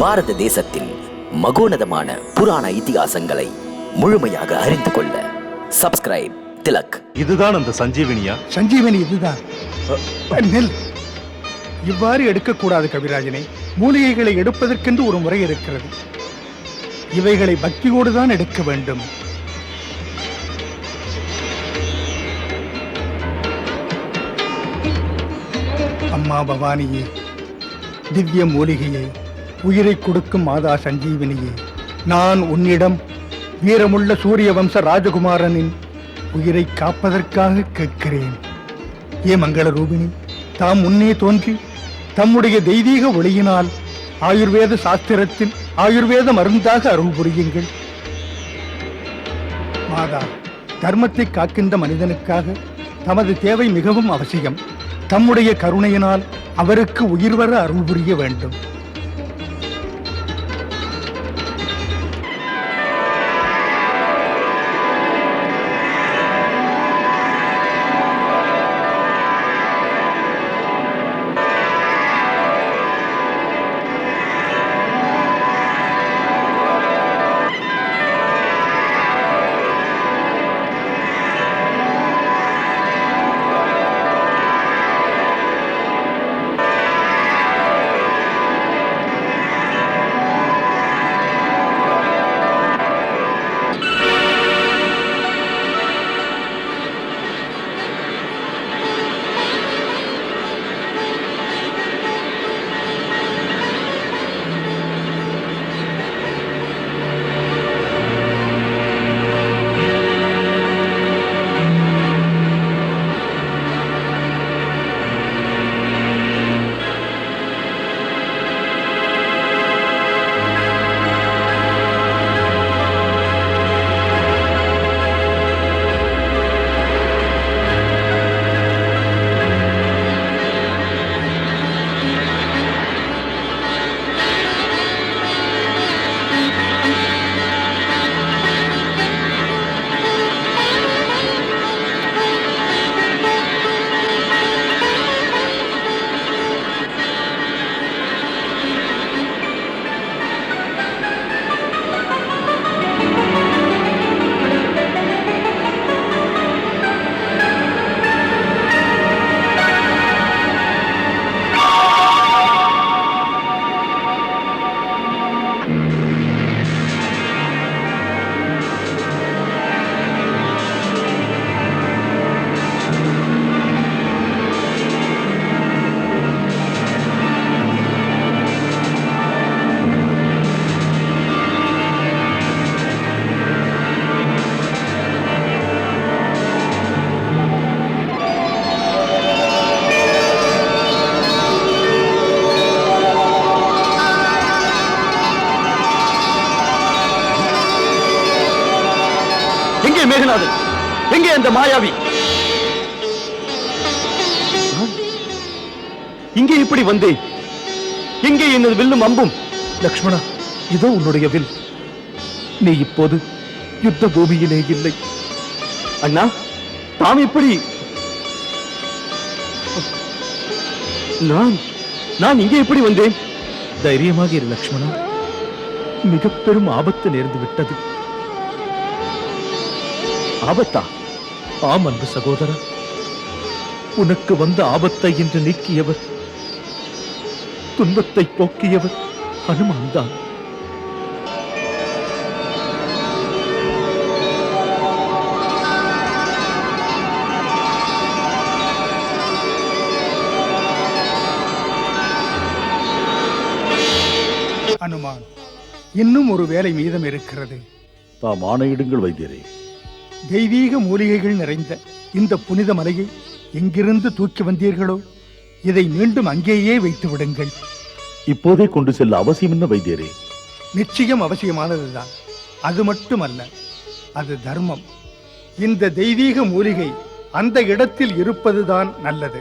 பாரத தேசத்தின் மகோனதமான புராண இதிகாசங்களை முழுமையாக அறிந்து கொள்ள சப்ஸ்கிரைப் திலக். இதுதான் அந்த சஞ்சீவினியா? சஞ்சீவனி இதுதான். நெல் இவ்வாறு எடுக்கக்கூடாது கவிராஜனே. மூலிகைகளை எடுப்பதற்கென்று ஒரு முறை இருக்கிறது. இவைகளை பக்தியோடு தான் எடுக்க வேண்டும். அம்மா பவானியே, திவ்ய மூலிகையே, உயிரை கொடுக்கும் மாதா சஞ்சீவினியே, நான் உன்னிடம் வீரமுள்ள சூரிய வம்ச ராஜகுமாரனின் உயிரை காப்பதற்காக கேட்கிறேன். ஏ மங்கள ரூபிணி, தாம் முன்னே தோன்றி தம்முடைய தெய்வீக ஒளியினால் ஆயுர்வேத சாஸ்திரத்தில் ஆயுர்வேத மருந்தாக அருள் புரியுங்கள். மாதா, தர்மத்தை காக்கின்ற மனிதனுக்காக தமது தேவை மிகவும் அவசியம். தம்முடைய கருணையினால் அவருக்கு உயிர் வர அருள் புரிய வேண்டும். மேகநாதன் எங்கே? அந்த மாயாவி இங்கே இப்படி வந்தேன். எங்கே எனது வில்லும் அம்பும்? லக்ஷ்மணா, இதோ உன்னுடைய வில். நீ இப்போது யுத்த பூமியிலே இல்லை. அண்ணா, தாம் இப்படி? நான் இங்கே எப்படி வந்தேன்? தைரியமாக இரு லக்ஷ்மணா, மிக பெரும் ஆபத்து நேர்ந்து விட்டது. ஆபத்தா? ஆம் அன்பு சகோதரா, உனக்கு வந்த ஆபத்தை இன்று நீக்கியவர், துன்பத்தை போக்கியவர் ஹனுமான் தான். ஹனுமான், இன்னும் ஒரு வேலை மீதம் இருக்கிறது. தாம் ஆணையிடுங்கள் வைத்தியரே. தெய்வீக மூலிகைகள் நிறைந்த இந்த புனித மலையை எங்கிருந்து தூக்கி வந்தீர்களோ, இதை மீண்டும் அங்கேயே வைத்து விடுங்கள். இப்போதே கொண்டு செல்ல அவசியம் என்ன வைத்தியரே? நிச்சயம் அவசியமானதுதான். அது மட்டுமல்ல, அது தர்மம். இந்த தெய்வீக மூலிகை அந்த இடத்தில் இருப்பதுதான் நல்லது.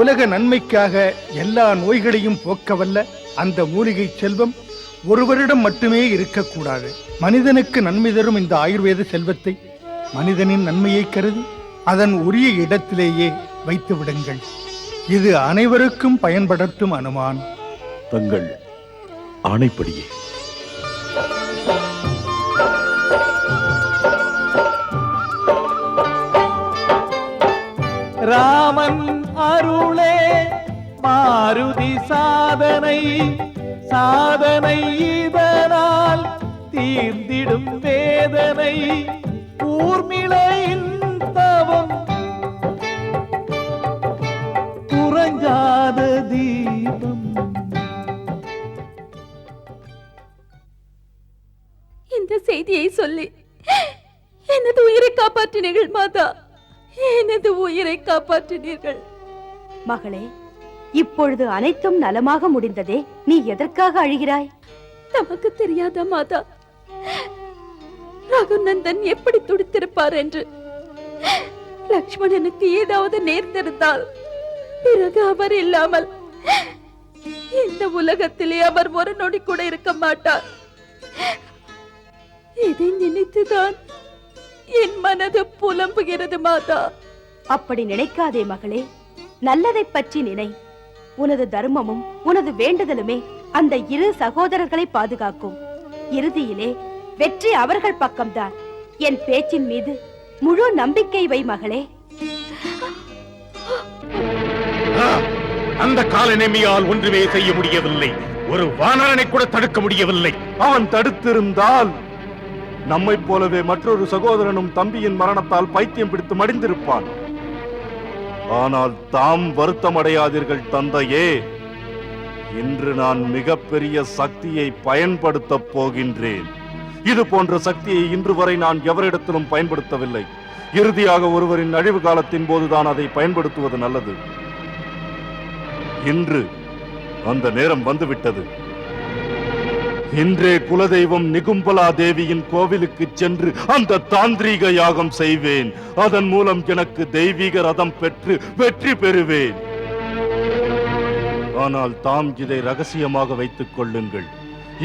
உலக நன்மைக்காக எல்லா நோய்களையும் போக்கவல்ல அந்த மூலிகை செல்வம் ஒருவரிடம் மட்டுமே இருக்கக்கூடாது. மனிதனுக்கு நன்மை தரும் இந்த ஆயுர்வேத செல்வத்தை மனிதனின் நன்மையை கருதி அதன் உரிய இடத்திலேயே வைத்து விடுங்கள். இது அனைவருக்கும் பயன்படட்டும். அனுமான், தங்கள் ஆணைப்படியே. ராமன் அருளே மாருதி சாதனை, சாதனை இதனால் தீர்ந்திடும் வேதனை. ஊர்மிளையின் தவம் உறங்காத தீபம். இந்த செய்தியை சொல்லி எனது உயிரை காப்பாற்றினீர்கள் மாதா, எனது உயிரை காப்பாற்றினீர்கள். மகளே, இப்பொழுது அனைத்தும் நலமாக முடிந்ததே, நீ எதற்காக அழுகிறாய்? நமக்கு தெரியாதா மாதா, ரகுநந்தன் எப்படி துடித்திருப்பார் என்று? லக்ஷ்மணனுக்கு ஏதாவது நேர்ந்திருந்தால் பிறகு அவர் இல்லாமல் இந்த உலகத்திலே அவர் ஒரு நொடி கூட இருக்க மாட்டார். இதை நினைத்துதான் என் மனது புலம்புகிறது மாதா. அப்படி நினைக்காதே மகளே, நல்லதை பற்றி நினை. உனது தர்மமும் உனது வேண்டுதலுமே அந்த இரு சகோதரர்களை பாதுகாக்கும். இறுதியிலே வெற்றி அவர்கள் பக்கம்தான். என் பேச்சின் மீது முழு நம்பிக்கை வை மகளே. அந்த காலநேமியால் ஒன்றுமே செய்ய முடியவில்லை. ஒரு வானரனை கூட தடுக்க முடியவில்லை. அவன் தடுத்திருந்தால் நம்மைப் போலவே மற்றொரு சகோதரனும் தம்பியின் மரணத்தால் பைத்தியம் பிடித்து மடிந்திருப்பான். ஆனால் தாம் வருத்தமடையாதீர்கள் தந்தையே. இன்று நான் மிகப்பெரிய சக்தியை பயன்படுத்தப் போகின்றேன். இது போன்ற சக்தியை இன்று வரை நான் எவரிடத்திலும் பயன்படுத்தவில்லை. இறுதியாக ஒருவரின் அழிவு காலத்தின் போதுதான் அதை பயன்படுத்துவது நல்லது. இன்று அந்த நேரம் வந்துவிட்டது. இன்றே குலதெய்வம் நிகும்பலா தேவியின் கோவிலுக்கு சென்று அந்த தாந்திரீக யாகம் செய்வேன். அதன் மூலம் எனக்கு தெய்வீக ரதம் பெற்று வெற்றி பெறுவேன். ஆனால் தாம் இதை ரகசியமாக வைத்துக் கொள்ளுங்கள்.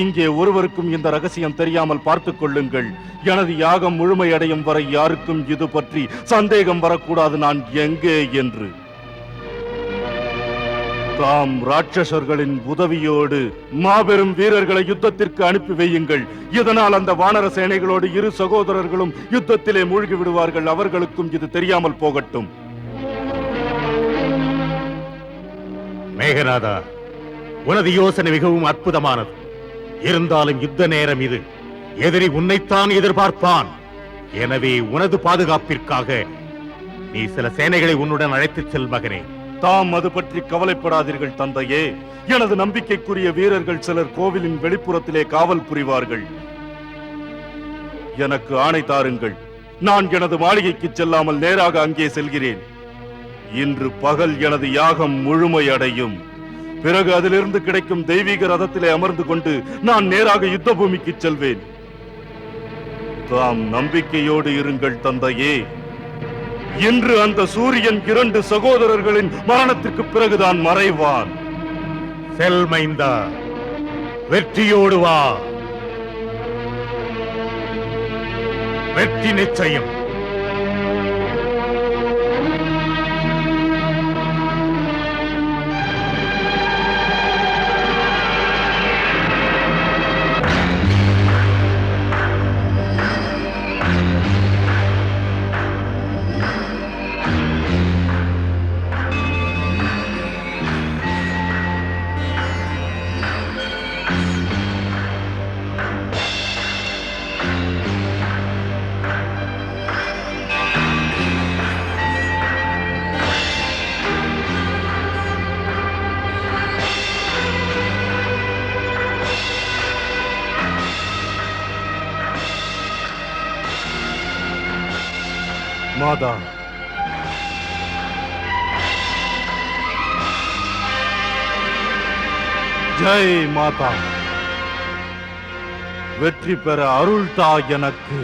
இங்கே ஒருவருக்கும் இந்த ரகசியம் தெரியாமல் பார்த்துக் கொள்ளுங்கள். எனது யாகம் முழுமையடையும் வரை யாருக்கும் இது பற்றி சந்தேகம் வரக்கூடாது நான் எங்கே என்று. தாம் ராட்சசர்களின் உதவியோடு மாபெரும் வீரர்களை யுத்தத்திற்கு அனுப்பி வையுங்கள். இதனால் அந்த வானர சேனைகளோடு இரு சகோதரர்களும் யுத்தத்திலே மூழ்கி விடுவார்கள். அவர்களுக்கும் இது தெரியாமல் போகட்டும். மேகநாதா, உனது யோசனை மிகவும் அற்புதமானது. இருந்தாலும் யுத்த நேரம் இது. எதிரி உன்னைத்தான் எதிர்பார்ப்பான். எனவே உனது பாதுகாப்பிற்காக நீ சில சேனைகளை உன்னுடன் அழைத்துச் செல் மகனே. தாம் அது பற்றி கவலைப்படாதீர்கள் தந்தையே. எனது நம்பிக்கைக்குரிய வீரர்கள் சிலர் கோவிலின் வெளிப்புறத்திலே காவல் புரிவார்கள். எனக்கு ஆணை தாருங்கள். நான் எனது மாளிகைக்கு செல்லாமல் நேராக அங்கே செல்கிறேன். இன்று பகல் எனது யாகம் முழுமையடையும். பிறகு அதிலிருந்து கிடைக்கும் தெய்வீக ரதத்திலே அமர்ந்து கொண்டு நான் நேராக யுத்த பூமிக்கு செல்வேன். தாம் நம்பிக்கையோடு இருங்கள் தந்தையே. இன்று அந்த சூரியன் 2 சகோதரர்களின் மரணத்திற்கு பிறகுதான் மறைவான். செல் மைந்தா, வெற்றியோடு வா. வெற்றி நிச்சயம். மாதா, ஜெய் மாதா. வெற்றி பெற அருள்தா எனக்கு.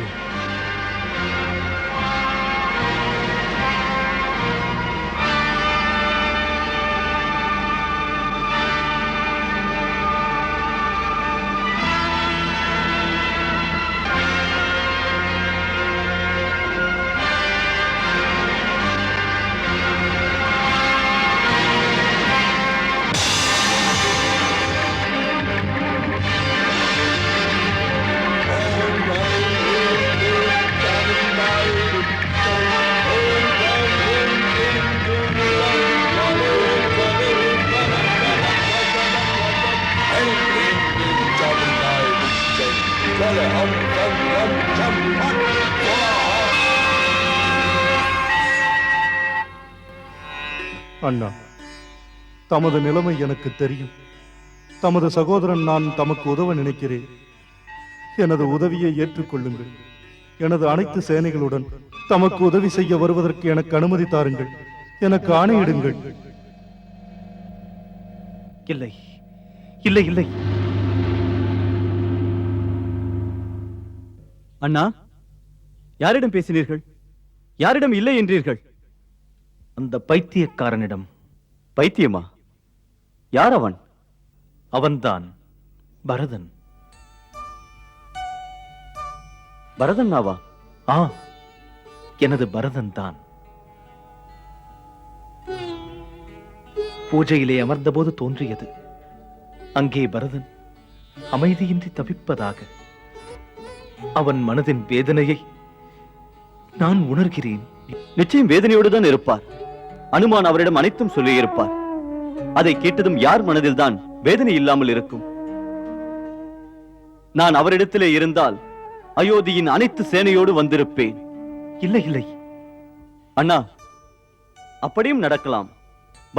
அண்ணா, தமது நிலைமை எனக்கு தெரியும். தமது சகோதரன் நான் தமக்கு உதவ நினைக்கிறேன். எனது உதவியை ஏற்றுக்கொள்ளுங்கள். எனது அனைத்து சேனைகளுடன் தமக்கு உதவி செய்ய வருவதற்கு எனக்கு அனுமதி தாருங்கள். எனக்கு ஆணையிடுங்கள். இல்லை இல்லை இல்லை. அண்ணா, யாரிடம் பேசினீர்கள்? யாரிடம் இல்லை என்றீர்கள்? அந்த பைத்தியக்காரனிடம். பைத்தியமா? யார் அவன்? அவன்தான் பரதன். பரதன் நாவா? ஆ, எனது பரதன் தான். பூஜையிலே அமர்ந்தபோது தோன்றியது. அங்கே பரதன் அமைதியின்றி தவிப்பதாக. அவன் மனதின் வேதனையை நான் உணர்கிறேன். நிச்சயம் வேதனையோடு தான் இருப்பார். அனுமான் அவரிடம் அனைத்தும் சொல்லியிருப்பார். அதை கேட்டதும் யார் மனதில் தான் வேதனை இல்லாமல் இருக்கும்? நான் அவரிடத்திலே இருந்தால் அயோத்தியின் அனைத்து சேனையோடு வந்திருப்பேன். இல்லை இல்லை. அண்ணா, அப்படியும் நடக்கலாம்.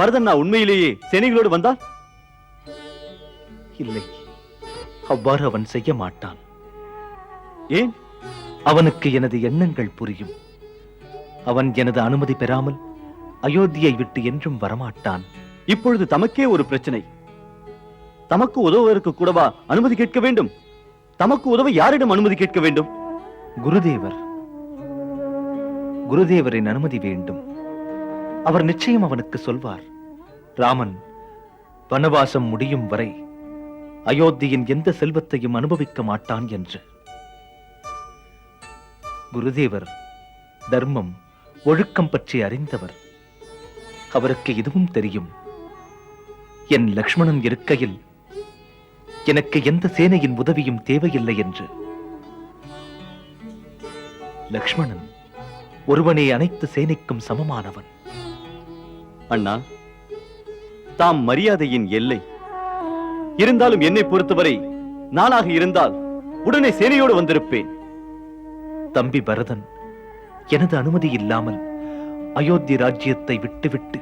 பரதன் உண்மையிலேயே சேனைகளோடு வந்தால்? இல்லை, அவ்வாறு அவன் செய்ய மாட்டான். ஏன்? அவனுக்கு எனது எண்ணங்கள் புரியும். அவன் எனது அனுமதி பெறாமல் அயோத்தியை விட்டு என்றும் வரமாட்டான். இப்பொழுது தமக்கே ஒரு பிரச்சனை. தமக்கு உதவுவதற்கு கூடவா அனுமதி கேட்க வேண்டும்? தமக்கு உதவ யாரிடம் அனுமதி கேட்க வேண்டும்? குருதேவரின் அனுமதி வேண்டும். அவர் நிச்சயம் அவனுக்கு சொல்வார். ராமன் வனவாசம் முடியும் வரை அயோத்தியின் எந்த செல்வத்தையும் அனுபவிக்க மாட்டான் என்று. குருதேவர் தர்மம், ஒழுக்கம் பற்றி அறிந்தவர். அவருக்கு இதுவும் தெரியும். என் லக்ஷ்மணன் இருக்கையில் எனக்கு எந்த சேனையின் உதவியும் தேவையில்லை என்று. லக்ஷ்மணன் ஒருவனே அனைத்து சேனைக்கும் சமமானவன். அண்ணா, தாம் மரியாதையின் எல்லை. இருந்தாலும் என்னை பொறுத்தவரை நானாக இருந்தால் உடனே சேனையோடு வந்திருப்பேன். தம்பி பரதன் எனது அனுமதி இல்லாமல் அயோத்தி ராஜ்யத்தை விட்டுவிட்டு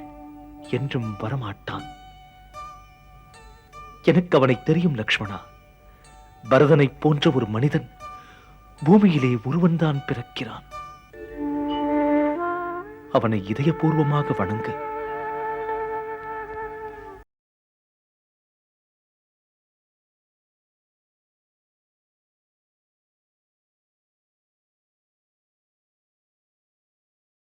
என்றும் வரமாட்டான். எனக்கு அவனை தெரியும் லக்ஷ்மணா. பரதனை போன்ற ஒரு மனிதன் பூமியிலே ஒருவன்தான் பிறக்கிறான். அவனை இதயபூர்வமாக வணங்க